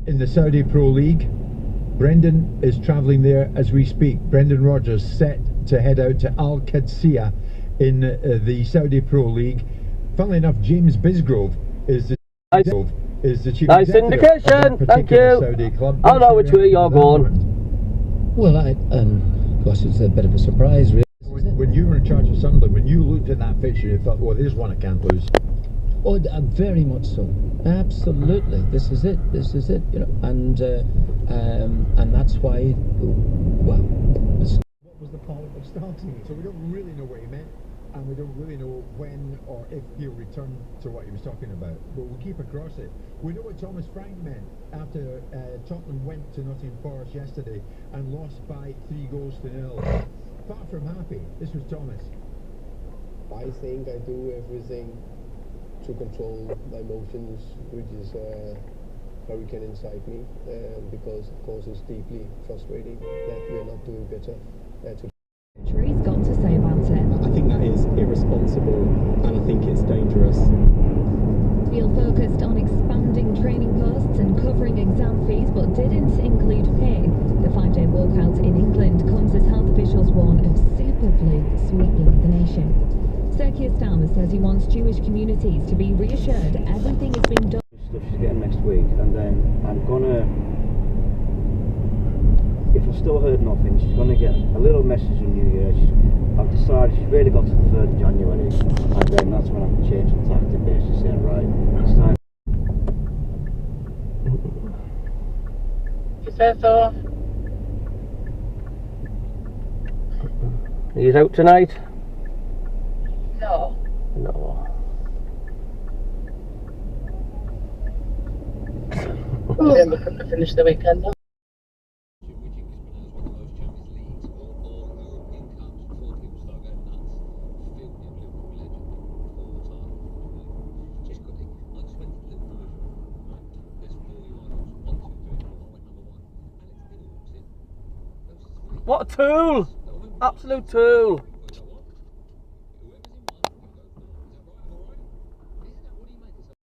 In the Saudi Pro League, Brendan is travelling there as we speak. Brendan Rodgers set to head out to Al Qadsiya in the Saudi Pro League. Funnily enough, James Bisgrove is the chief nice executive indication. of that Thank you. Saudi club. I know which way you're going. Well, of course, it's a bit of a surprise, really. When you were in charge of Sunderland, when you looked at that fixture, you thought, well, there's one I can't lose. Oh, very much so. Absolutely, this is it. This is it. You know, and that's why. Well, what was the point of starting it? So we don't really know what he meant, and we don't really know when or if he'll return to what he was talking about. But we'll keep across it. We know what Thomas Frank meant after Tottenham went to Nottingham Forest yesterday and lost by 3-0. Far from happy. This was Thomas. I think I do everything to control my emotions, which is a hurricane inside me, because of course it's deeply frustrating that we're not doing better. He's got to say about it. I think that is irresponsible, and I think it's dangerous. Feel focused on expanding training posts and covering exam fees, but didn't include pay. The 5-day walkout in England comes as health officials warn of super flu sweeping the nation. Sir Keir Starmer says he wants Jewish communities to be reassured everything is being done. Stuff she's getting next week, and then I'm gonna, if I've still heard nothing, she's gonna get a little message on New Year. I've decided she's really got to the 3rd of January, and then that's when I can change the tactic, basically saying, right, it's time. She says so. He's out tonight? No. No. Then we could finish the weekend now. What a tool! Absolute tool!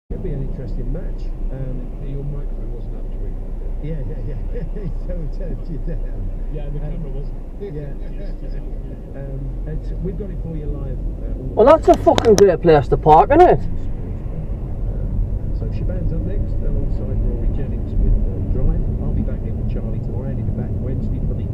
It'll be an interesting match. Your microphone wasn't up to it. Yeah. So you down. Yeah, the camera wasn't. We've got it for you live. Well, that's a fucking great place to park, isn't it? So Shaban's up next, alongside Rory Jennings with Drive. I'll be back in with Charlie tomorrow, and he'll be back Wednesday for the...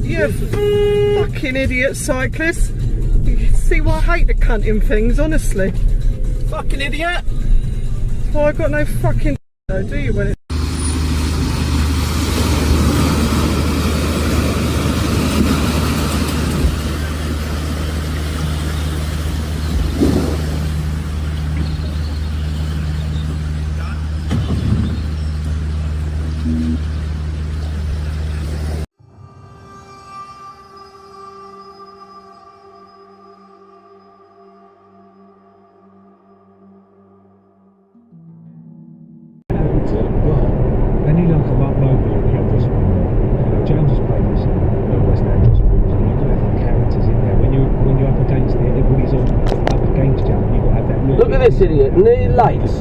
You fucking idiot cyclist. You see why I hate the cunting things, honestly. Fucking idiot. That's why I got no fucking do you when it Any like a Mark Noble or Kelvis, James has played this West End rules, and you've got to have characters in there. When you're up against it, everybody's up against you. You've got to have that Look at this idiot, and the lights.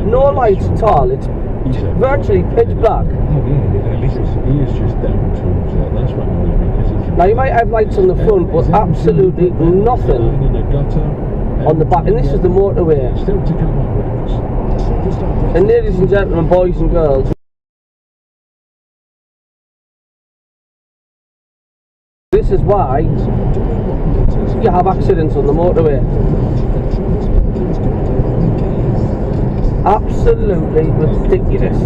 no lights at all. It's virtually pitch black. Oh yeah, at least he is just down tools there. That's what annoys me, because it's... Now you might have lights on the front, but absolutely nothing in a gutter, on the back. And this is the motorway. Still to come on, Rex. And ladies and gentlemen, boys and girls, this is why you have accidents on the motorway. Absolutely ridiculous.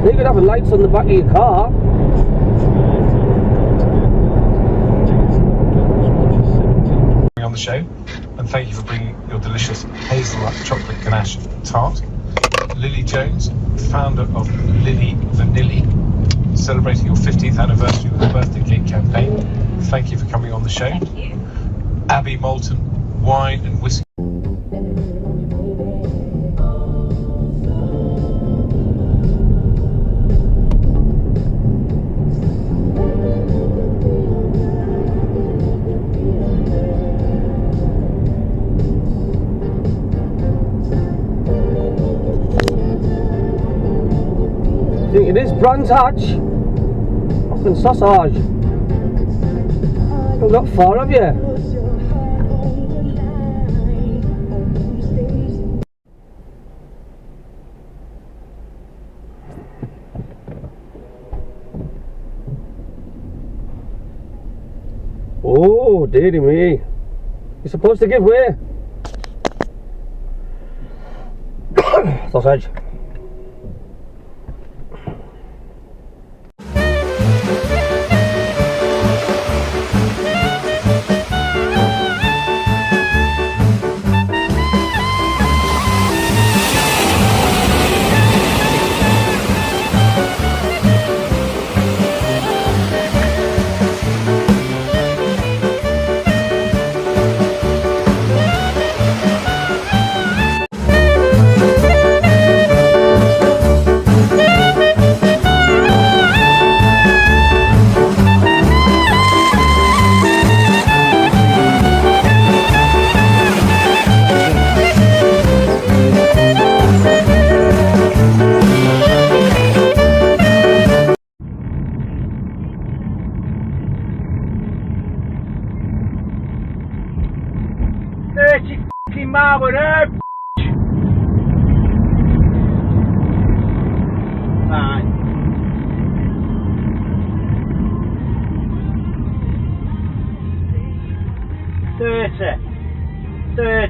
You could have lights on the back of your car. On the show, and thank you for bringing your delicious hazelnut chocolate ganache tart. Lily Jones, founder of Lily Vanilli, celebrating your 50th anniversary with the birthday cake campaign. Thank you for coming on the show. Thank you. Abbey Malton wine and whiskey. Think it is Brands Hatch. Fucking sausage. You've got 4 of you. Oh, dearie me. You're supposed to give way. Sausage.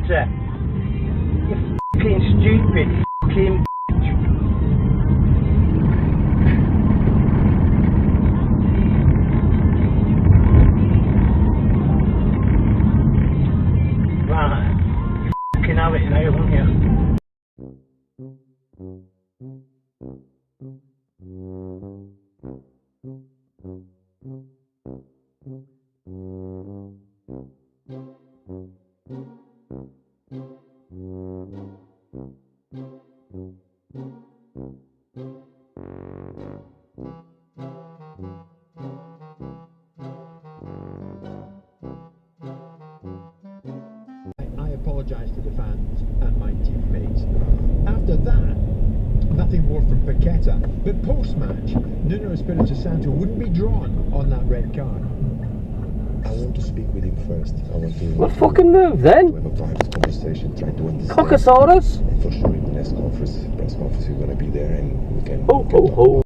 You fucking stupid fucking bitch. Right, you fucking have it now, won't you? I apologise to the fans and my teammates. After that, nothing more from Paqueta. But post-match, Nuno Espirito Santo wouldn't be drawn on that red card. I want to speak with him first. I want to... Well, fucking move then. To have a private conversation, try to understand. Cockasaurus. And for sure in the next press conference, we're going to be there and we can... Ho, ho, ho.